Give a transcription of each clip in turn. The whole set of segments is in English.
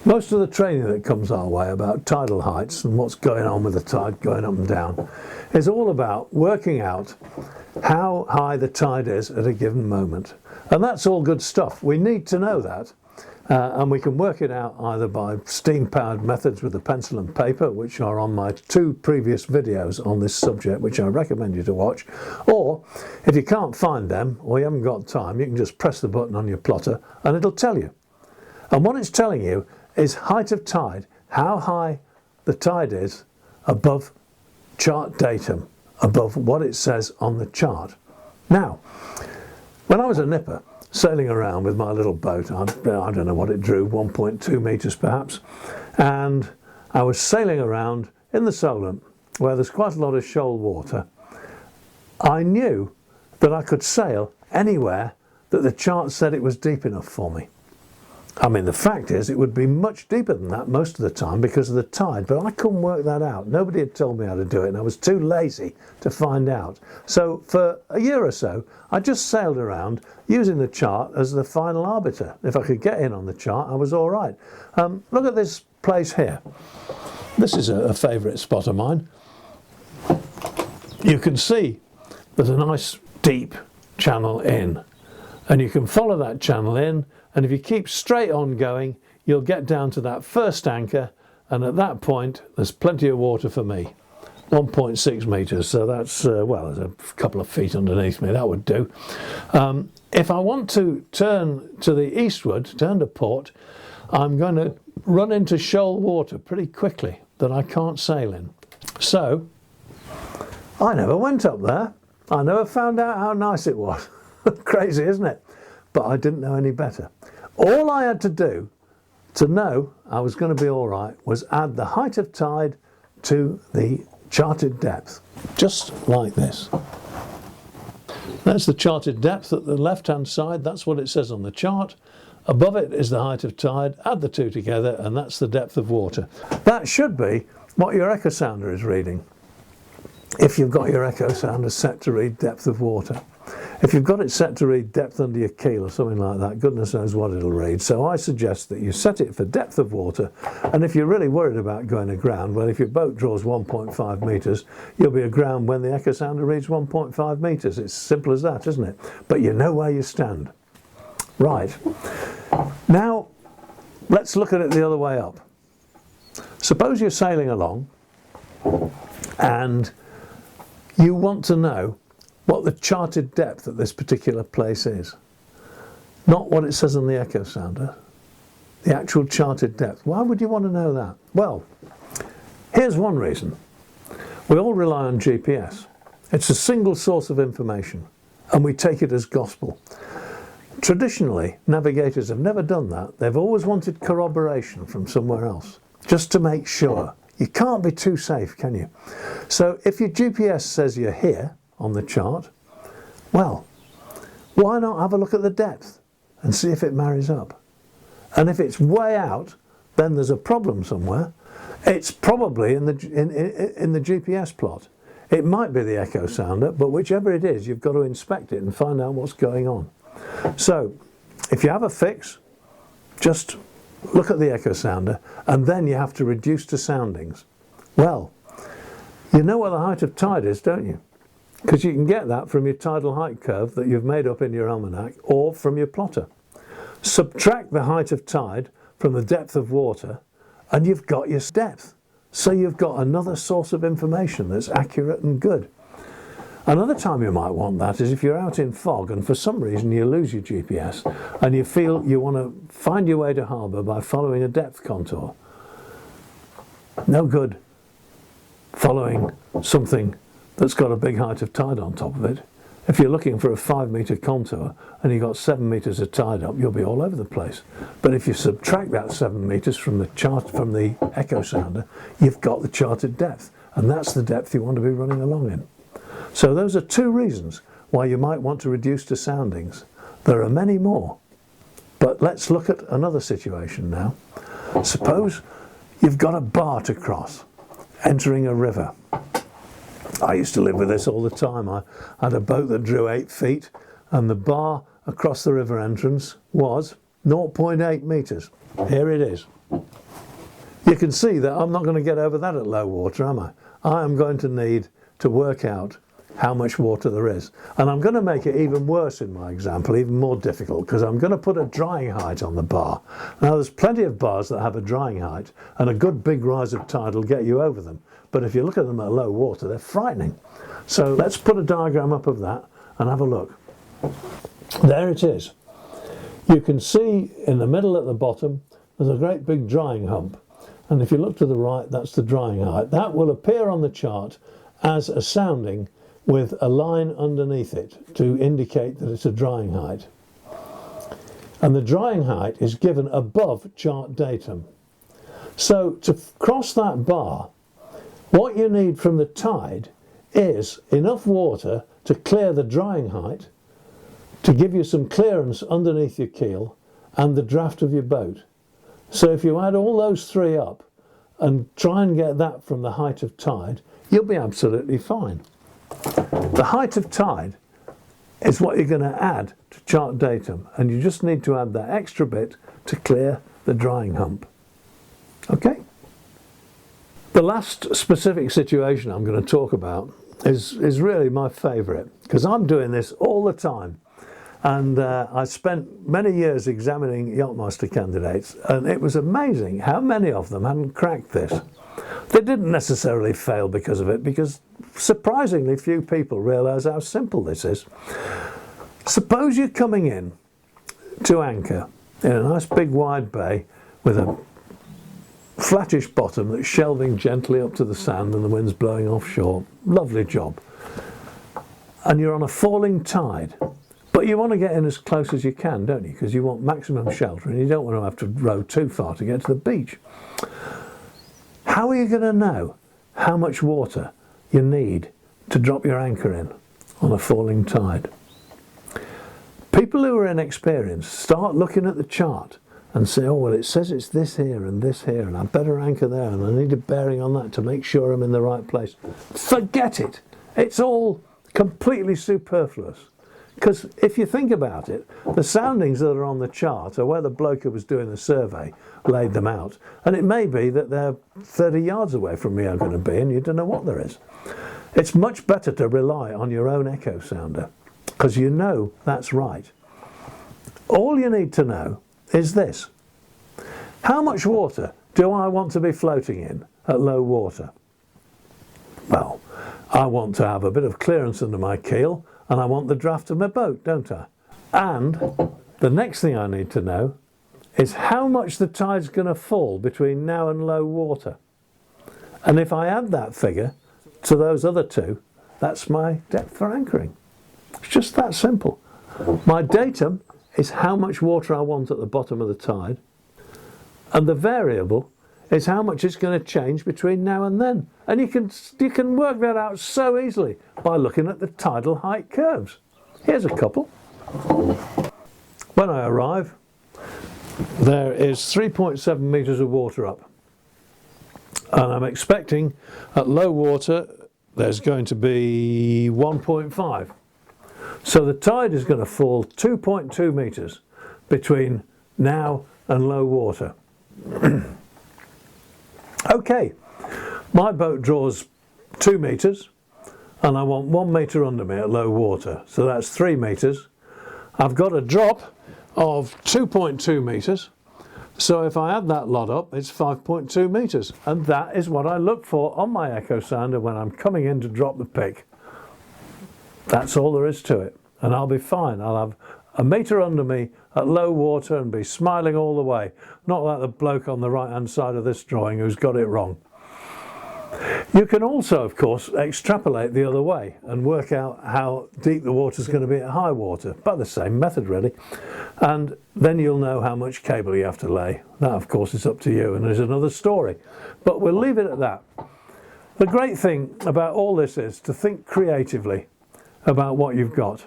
Most of the training that comes our way about tidal heights and what's going on with the tide going up and down is all about working out how high the tide is at a given moment. And that's all good stuff. We need to know that. And we can work it out either by steam-powered methods with a pencil and paper, which are on my 2 previous videos on this subject, which I recommend you to watch. Or if you can't find them or you haven't got time, you can just press the button on your plotter and it'll tell you. And what it's telling you is height of tide, how high the tide is above chart datum, above what it says on the chart. Now, when I was a nipper, sailing around with my little boat, I don't know what it drew, 1.2 metres perhaps, and I was sailing around in the Solent where there's quite a lot of shoal water. I knew that I could sail anywhere that the chart said it was deep enough for me. I mean, the fact is it would be much deeper than that most of the time because of the tide, but I couldn't work that out. Nobody had told me how to do it and I was too lazy to find out. So for a year or so, I just sailed around using the chart as the final arbiter. If I could get in on the chart, I was all right. Look at this place here. This is a favourite spot of mine. You can see there's a nice deep channel in, and you can follow that channel in. And if you keep straight on going, you'll get down to that first anchor, and at that point there's plenty of water for me. 1.6 metres, so that's, well, there's a couple of feet underneath me, that would do. If I want to turn to the eastward, turn to port, I'm going to run into shoal water pretty quickly that I can't sail in. So, I never went up there. I never found out how nice it was. Crazy, isn't it? But I didn't know any better. All I had to do to know I was going to be all right was add the height of tide to the charted depth, just like this. That's the charted depth at the left-hand side. That's what it says on the chart. Above it is the height of tide. Add the 2 together and that's the depth of water. That should be what your echo sounder is reading, if you've got your echo sounder set to read depth of water. If you've got it set to read depth under your keel or something like that, goodness knows what it'll read. So I suggest that you set it for depth of water, and if you're really worried about going aground, well, if your boat draws 1.5 metres, you'll be aground when the echo sounder reads 1.5 metres. It's simple as that, isn't it? But you know where you stand. Right. Now, let's look at it the other way up. Suppose you're sailing along and you want to know what the charted depth at this particular place is. Not what it says on the echo sounder, the actual charted depth. Why would you want to know that? Well, here's one reason. We all rely on GPS. It's a single source of information and we take it as gospel. Traditionally, navigators have never done that. They've always wanted corroboration from somewhere else, just to make sure. You can't be too safe, can you? So if your GPS says you're here on the chart, well, why not have a look at the depth and see if it marries up? And if it's way out, then there's a problem somewhere. It's probably in the GPS plot. It might be the echo sounder, but whichever it is, you've got to inspect it and find out what's going on. So if you have a fix, just look at the echo sounder, and then you have to reduce to soundings. Well, you know what the height of tide is, don't you? Because you can get that from your tidal height curve that you've made up in your almanac or from your plotter. Subtract the height of tide from the depth of water and you've got your depth. So you've got another source of information that's accurate and good. Another time you might want that is if you're out in fog and for some reason you lose your GPS and you feel you want to find your way to harbour by following a depth contour. No good following something that's got a big height of tide on top of it. If you're looking for a 5 metre contour and you've got 7 metres of tide up, you'll be all over the place. But if you subtract that 7 metres from the chart, from the echo sounder, you've got the charted depth, and that's the depth you want to be running along in. So those are 2 reasons why you might want to reduce to soundings. There are many more, but let's look at another situation now. Suppose you've got a bar to cross, entering a river. I used to live with this all the time. I had a boat that drew 8 feet and the bar across the river entrance was 0.8 metres. Here it is. you can see that I'm not going to get over that at low water, am I? I am going to need to work out how much water there is. And I'm going to make it even worse in my example, even more difficult, because I'm going to put a drying height on the bar. Now, there's plenty of bars that have a drying height, and a good big rise of tide will get you over them. But if you look at them at low water, they're frightening. So let's put a diagram up of that and have a look. There it is. You can see in the middle at the bottom, there's a great big drying hump. And if you look to the right, that's the drying height. That will appear on the chart as a sounding with a line underneath it to indicate that it's a drying height. And the drying height is given above chart datum. So to cross that bar, what you need from the tide is enough water to clear the drying height, to give you some clearance underneath your keel and the draft of your boat. So if you add all those three up and try and get that from the height of tide, you'll be absolutely fine. The height of tide is what you're going to add to chart datum, and you just need to add that extra bit to clear the drying hump. Okay? The last specific situation I'm going to talk about is really my favourite, because I'm doing this all the time. And I spent many years examining yachtmaster candidates, and it was amazing how many of them hadn't cracked this. They didn't necessarily fail because of it, because surprisingly few people realise how simple this is. Suppose you're coming in to anchor in a nice big wide bay with a flattish bottom that's shelving gently up to the sand and the wind's blowing offshore. Lovely job. And you're on a falling tide. But you want to get in as close as you can, don't you? Because you want maximum shelter and you don't want to have to row too far to get to the beach. How are you going to know how much water you need to drop your anchor in on a falling tide? People who are inexperienced start looking at the chart and say, oh, well, it says it's this here, and I better anchor there, and I need a bearing on that to make sure I'm in the right place. Forget it. It's all completely superfluous. Because if you think about it, the soundings that are on the chart are where the bloke who was doing the survey laid them out. And it may be that they're 30 yards away from where you're going to be and you don't know what there is. It's much better to rely on your own echo sounder, because you know that's right. All you need to know is this. How much water do I want to be floating in at low water? Well, I want to have a bit of clearance under my keel, and I want the draft of my boat, don't I? And the next thing I need to know is how much the tide's going to fall between now and low water. And if I add that figure to those other two, that's my depth for anchoring. It's just that simple. My datum is how much water I want at the bottom of the tide, and the variable is how much it's going to change between now and then. And you can work that out so easily by looking at the tidal height curves. Here's a couple. When I arrive, there is 3.7 metres of water up. And I'm expecting at low water there's going to be 1.5. So the tide is going to fall 2.2 metres between now and low water. Okay, my boat draws 2 metres and I want 1 metre under me at low water, so that's 3 metres. I've got a drop of 2.2 metres, so if I add that lot up, it's 5.2 metres, and that is what I look for on my echo sounder when I'm coming in to drop the pick. That's all there is to it, and I'll be fine. I'll have a metre under me at low water and be smiling all the way, not like the bloke on the right hand side of this drawing who's got it wrong. You can also, of course, extrapolate the other way and work out how deep the water's going to be at high water, by the same method really, and then you'll know how much cable you have to lay. That, of course, is up to you and is another story, but we'll leave it at that. The great thing about all this is to think creatively about what you've got.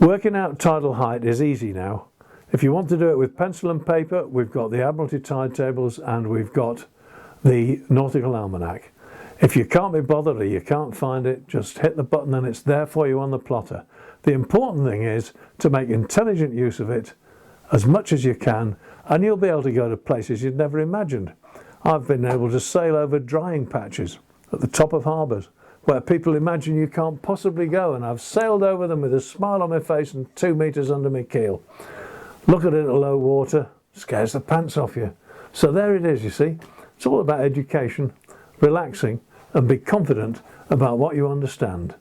Working out tidal height is easy now. If you want to do it with pencil and paper, we've got the Admiralty tide tables and we've got the Nautical Almanac. If you can't be bothered or you can't find it, just hit the button and it's there for you on the plotter. The important thing is to make intelligent use of it as much as you can, and you'll be able to go to places you'd never imagined. I've been able to sail over drying patches at the top of harbours where people imagine you can't possibly go, and I've sailed over them with a smile on my face and 2 metres under my keel. Look at it at low water, scares the pants off you. So there it is, you see. It's all about education, relaxing, and be confident about what you understand.